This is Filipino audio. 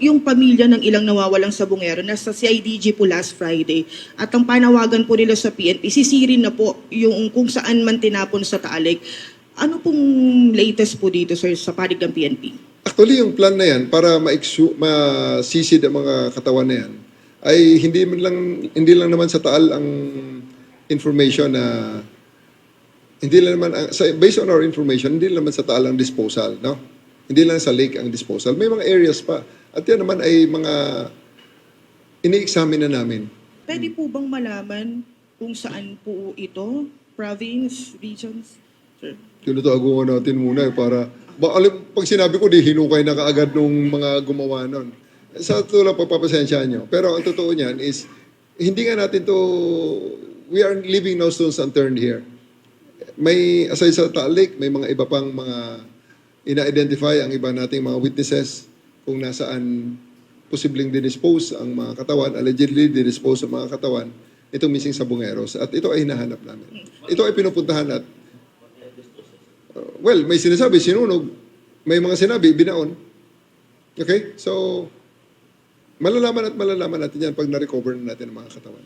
Yung pamilya ng ilang nawawalang sabungero nasa CIDG po last Friday at ang panawagan po nila sa PNP, sisirin na po yung kung saan man tinapon sa Taalik. Ano pong latest po dito, sir, sa panig ng PNP? Actually, yung plan na yan para masisid ang mga katawan na yan ay hindi lang naman sa Taal ang information na hindi lang naman based on our information, hindi lang naman sa Taal ang disposal, no? Hindi lang sa lake ang disposal. May mga areas pa. At yan naman ay mga ini-examine na namin. Pwede po bang malaman kung saan po ito? Province, regions? Sir? Tinataguan natin muna para pag sinabi ko, di hinukay na kaagad nung mga gumawa nun. Sa tulad, pagpapasensyahan nyo. Pero ang totoo niyan is, hindi nga natin to, we are leaving no stones unturned here. May, aside sa Taalik, may mga iba pang mga ina-identify ang iba nating mga witnesses kung nasaan posibleng dinispose ang mga katawan, allegedly dinispose ang mga katawan, itong missing sabungeros. At ito ay hinahanap namin. Ito ay pinupuntahan at well, may sinasabi, sinunog. May mga sinabi, binaon. Okay? So, malalaman natin yan pag na-recover na natin ang mga katawan.